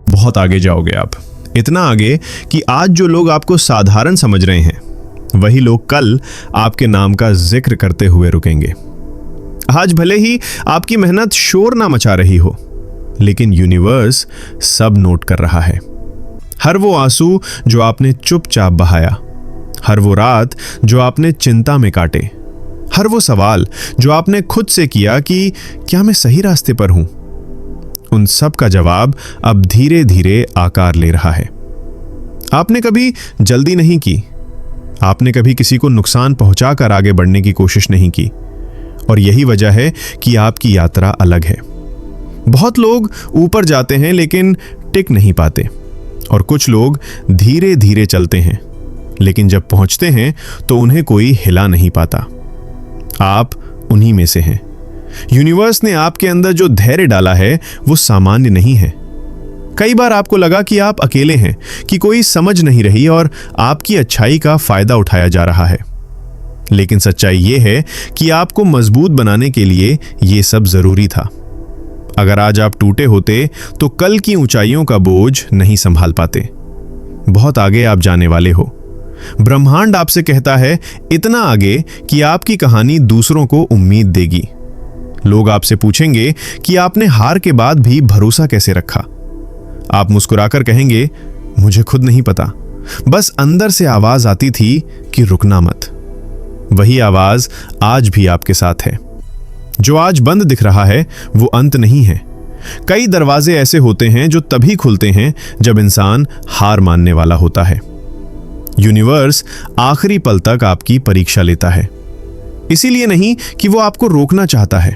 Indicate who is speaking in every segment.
Speaker 1: बहुत आगे जाओगे आप, इतना आगे कि आज जो लोग आपको साधारण समझ रहे हैं वही लोग कल आपके नाम का जिक्र करते हुए रुकेंगे। आज भले ही आपकी मेहनत शोर ना मचा रही हो, लेकिन यूनिवर्स सब नोट कर रहा है। हर वो आंसू जो आपने चुपचाप बहाया, हर वो रात जो आपने चिंता में काटे, हर वो सवाल जो आपने खुद से किया कि क्या मैं सही रास्ते पर हूं, उन सब का जवाब अब धीरे धीरे आकार ले रहा है। आपने कभी जल्दी नहीं की, आपने कभी किसी को नुकसान पहुंचाकर आगे बढ़ने की कोशिश नहीं की, और यही वजह है कि आपकी यात्रा अलग है। बहुत लोग ऊपर जाते हैं लेकिन टिक नहीं पाते, और कुछ लोग धीरे धीरे चलते हैं लेकिन जब पहुंचते हैं तो उन्हें कोई हिला नहीं पाता। आप उन्हीं में से हैं। यूनिवर्स ने आपके अंदर जो धैर्य डाला है वो सामान्य नहीं है। कई बार आपको लगा कि आप अकेले हैं, कि कोई समझ नहीं रही और आपकी अच्छाई का फायदा उठाया जा रहा है। लेकिन सच्चाई ये है कि आपको मजबूत बनाने के लिए ये सब जरूरी था। अगर आज आप टूटे होते तो कल की ऊंचाइयों का बोझ नहीं संभाल पाते। बहुत आगे आप जाने वाले हो। ब्रह्मांड आपसे कहता है इतना आगे कि आपकी कहानी दूसरों को उम्मीद देगी। लोग आपसे पूछेंगे कि आपने हार के बाद भी भरोसा कैसे रखा। आप मुस्कुराकर कहेंगे, मुझे खुद नहीं पता, बस अंदर से आवाज आती थी कि रुकना मत। वही आवाज आज भी आपके साथ है। जो आज बंद दिख रहा है वो अंत नहीं है। कई दरवाजे ऐसे होते हैं जो तभी खुलते हैं जब इंसान हार मानने वाला होता है। यूनिवर्स आखिरी पल तक आपकी परीक्षा लेता है, इसीलिए नहीं कि वो आपको रोकना चाहता है,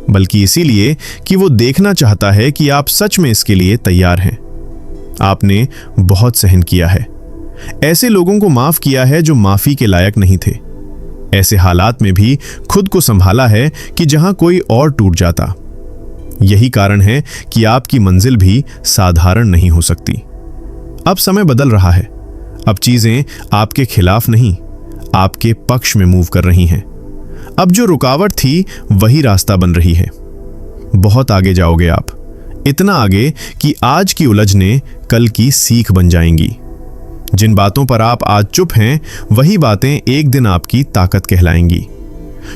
Speaker 1: बल्कि इसीलिए कि वो देखना चाहता है कि आप सच में इसके लिए तैयार हैं। आपने बहुत सहन किया है, ऐसे लोगों को माफ किया है जो माफी के लायक नहीं थे, ऐसे हालात में भी खुद को संभाला है कि जहां कोई और टूट जाता। यही कारण है कि आपकी मंजिल भी साधारण नहीं हो सकती। अब समय बदल रहा है। अब चीजें आपके खिलाफ नहीं, आपके पक्ष में मूव कर रही हैं। अब जो रुकावट थी वही रास्ता बन रही है। बहुत आगे जाओगे आप, इतना आगे कि आज की उलझने कल की सीख बन जाएंगी। जिन बातों पर आप आज चुप हैं वही बातें एक दिन आपकी ताकत कहलाएंगी।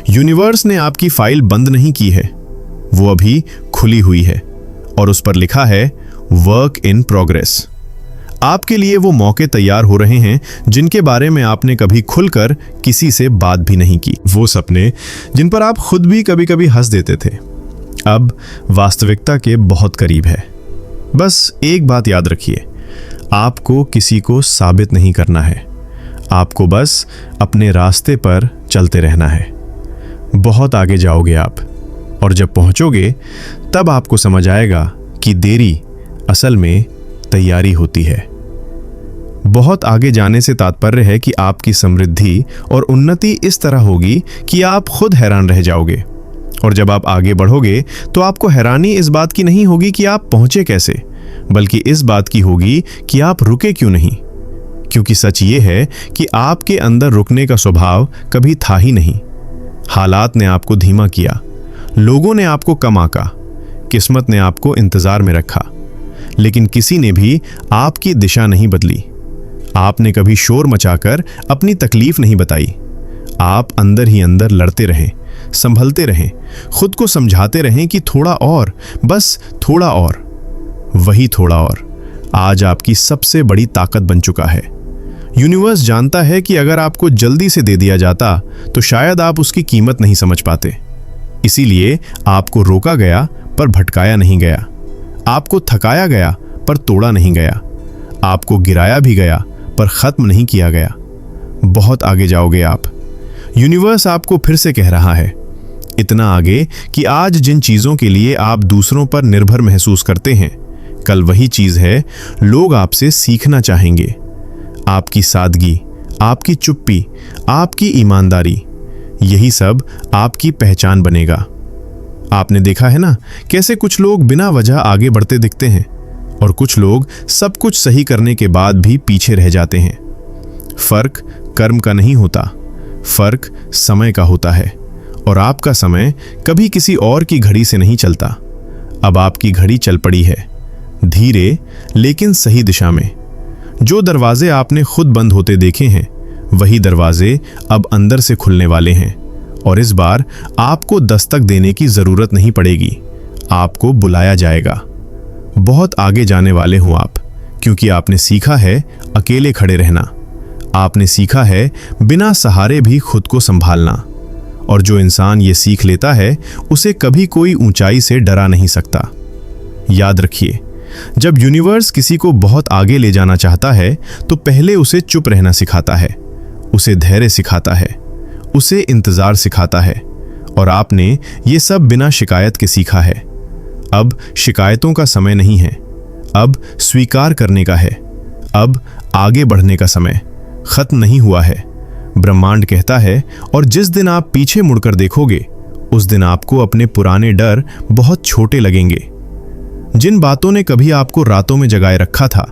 Speaker 1: यूनिवर्स ने आपकी फाइल बंद नहीं की है, वो अभी खुली हुई है और उस पर लिखा है वर्क इन प्रोग्रेस। आपके लिए वो मौके तैयार हो रहे हैं जिनके बारे में आपने कभी खुलकर किसी से बात भी नहीं की। वो सपने जिन पर आप खुद भी कभी कभी हंस देते थे, अब वास्तविकता के बहुत करीब है। बस एक बात याद रखिए, आपको किसी को साबित नहीं करना है, आपको बस अपने रास्ते पर चलते रहना है। बहुत आगे जाओगे आप, और जब पहुंचोगे तब आपको समझ आएगा कि देरी असल में तैयारी होती है। बहुत आगे जाने से तात्पर्य है कि आपकी समृद्धि और उन्नति इस तरह होगी कि आप खुद हैरान रह जाओगे। और जब आप आगे बढ़ोगे तो आपको हैरानी इस बात की नहीं होगी कि आप पहुंचे कैसे, बल्कि इस बात की होगी कि आप रुके क्यों नहीं। क्योंकि सच ये है कि आपके अंदर रुकने का स्वभाव कभी था ही नहीं। हालात ने आपको धीमा किया, लोगों ने आपको कम आंका, किस्मत ने आपको इंतजार में रखा, लेकिन किसी ने भी आपकी दिशा नहीं बदली। आपने कभी शोर मचाकर अपनी तकलीफ नहीं बताई। आप अंदर ही अंदर लड़ते रहें, संभलते रहें, खुद को समझाते रहें कि थोड़ा और, बस थोड़ा और। वही थोड़ा और आज आपकी सबसे बड़ी ताकत बन चुका है। यूनिवर्स जानता है कि अगर आपको जल्दी से दे दिया जाता तो शायद आप उसकी कीमत नहीं समझ पाते। इसीलिए आपको रोका गया पर भटकाया नहीं गया, आपको थकाया गया पर तोड़ा नहीं गया, आपको गिराया भी गया पर खत्म नहीं किया गया। बहुत आगे जाओगे आप। यूनिवर्स आपको फिर से कह रहा है, इतना आगे कि आज जिन चीजों के लिए आप दूसरों पर निर्भर महसूस करते हैं, कल वही चीज है लोग आपसे सीखना चाहेंगे। आपकी सादगी, आपकी चुप्पी, आपकी ईमानदारी, यही सब आपकी पहचान बनेगा। आपने देखा है ना कैसे कुछ लोग बिना वजह आगे बढ़ते दिखते हैं और कुछ लोग सब कुछ सही करने के बाद भी पीछे रह जाते हैं। फर्क कर्म का नहीं होता, फर्क समय का होता है, और आपका समय कभी किसी और की घड़ी से नहीं चलता। अब आपकी घड़ी चल पड़ी है, धीरे लेकिन सही दिशा में। जो दरवाजे आपने खुद बंद होते देखे हैं, वही दरवाजे अब अंदर से खुलने वाले हैं, और इस बार आपको दस्तक देने की जरूरत नहीं पड़ेगी, आपको बुलाया जाएगा। बहुत आगे जाने वाले हो आप, क्योंकि आपने सीखा है अकेले खड़े रहना, आपने सीखा है बिना सहारे भी खुद को संभालना। और जो इंसान ये सीख लेता है, उसे कभी कोई ऊंचाई से डरा नहीं सकता। याद रखिए, जब यूनिवर्स किसी को बहुत आगे ले जाना चाहता है, तो पहले उसे चुप रहना सिखाता है, उसे धैर्य सिखाता है, उसे इंतजार सिखाता है, और आपने ये सब बिना शिकायत के सीखा है। अब शिकायतों का समय नहीं है, अब स्वीकार करने का है, अब आगे बढ़ने का समय खत्म नहीं हुआ है, ब्रह्मांड कहता है। और जिस दिन आप पीछे मुड़कर देखोगे, उस दिन आपको अपने पुराने डर बहुत छोटे लगेंगे। जिन बातों ने कभी आपको रातों में जगाए रखा था,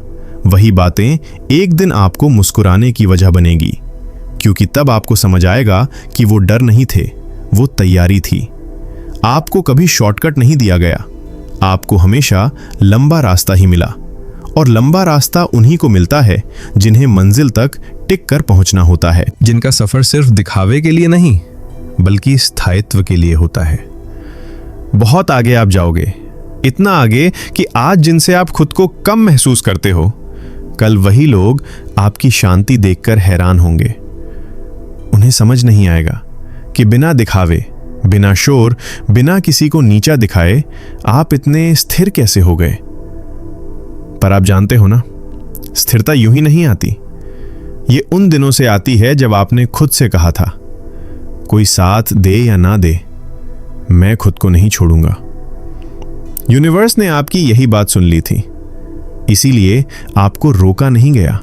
Speaker 1: वही बातें एक दिन आपको मुस्कुराने की वजह बनेगी, क्योंकि तब आपको समझ आएगा कि वो डर नहीं थे, वो तैयारी थी। आपको कभी शॉर्टकट नहीं दिया गया, आपको हमेशा लंबा रास्ता ही मिला, और लंबा रास्ता उन्हीं को मिलता है जिन्हें मंजिल तक टिक कर पहुंचना होता है,
Speaker 2: जिनका सफर सिर्फ दिखावे के लिए नहीं, बल्कि स्थायित्व के लिए होता है।
Speaker 1: बहुत आगे आप जाओगे, इतना आगे कि आज जिनसे आप खुद को कम महसूस करते हो, कल वही लोग आपकी शांति देखकर हैरान होंगे। उन्हें समझ नहीं आएगा कि बिना दिखावे, बिना शोर, बिना किसी को नीचा दिखाए आप इतने स्थिर कैसे हो गए। पर आप जानते हो ना, स्थिरता यूं ही नहीं आती। ये उन दिनों से आती है जब आपने खुद से कहा था, कोई साथ दे या ना दे, मैं खुद को नहीं छोड़ूंगा। यूनिवर्स ने आपकी यही बात सुन ली थी, इसीलिए आपको रोका नहीं गया,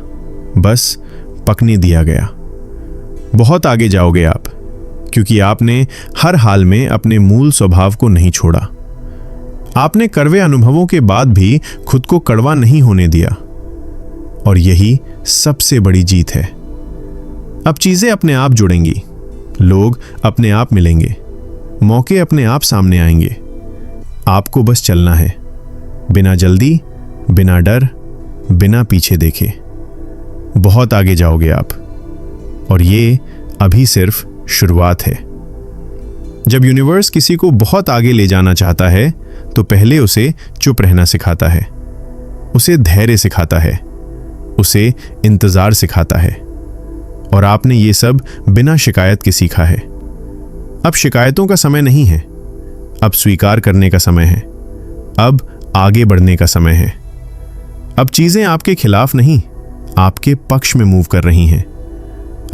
Speaker 1: बस पकने दिया गया। बहुत आगे जाओगे आप, क्योंकि आपने हर हाल में अपने मूल स्वभाव को नहीं छोड़ा। आपने कड़वे अनुभवों के बाद भी खुद को कड़वा नहीं होने दिया, और यही सबसे बड़ी जीत है। अब चीजें अपने आप जुड़ेंगी, लोग अपने आप मिलेंगे, मौके अपने आप सामने आएंगे। आपको बस चलना है, बिना जल्दी, बिना डर, बिना पीछे देखे। बहुत आगे जाओगे आप, और ये अभी सिर्फ शुरुआत है। जब यूनिवर्स किसी को बहुत आगे ले जाना चाहता है, तो पहले उसे चुप रहना सिखाता है, उसे धैर्य सिखाता है, उसे इंतजार सिखाता है, और आपने ये सब बिना शिकायत के सीखा है। अब शिकायतों का समय नहीं है, अब स्वीकार करने का समय है, अब आगे बढ़ने का समय है। अब चीजें आपके खिलाफ नहीं, आपके पक्ष में मूव कर रही हैं।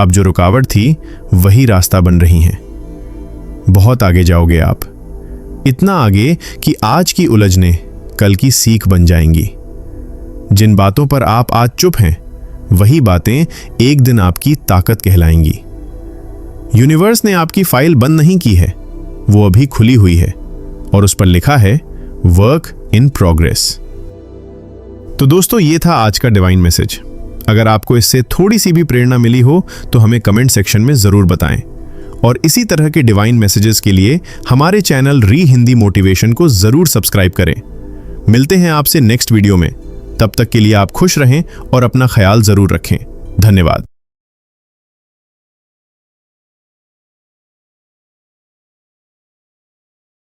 Speaker 1: अब जो रुकावट थी, वही रास्ता बन रही हैं। बहुत आगे जाओगे आप, इतना आगे कि आज की उलझने कल की सीख बन जाएंगी। जिन बातों पर आप आज चुप हैं, वही बातें एक दिन आपकी ताकत कहलाएंगी। यूनिवर्स ने आपकी फाइल बंद नहीं की है, वो अभी खुली हुई है, और उस पर लिखा है वर्क इन प्रोग्रेस। तो दोस्तों, ये था आज का डिवाइन मैसेज। अगर आपको इससे थोड़ी सी भी प्रेरणा मिली हो, तो हमें कमेंट सेक्शन में जरूर बताएं। और इसी तरह के डिवाइन मैसेजेस के लिए हमारे चैनल री हिंदी मोटिवेशन को जरूर सब्सक्राइब करें। मिलते हैं आपसे नेक्स्ट वीडियो में। तब तक के लिए आप खुश रहें और अपना ख्याल जरूर रखें। धन्यवाद।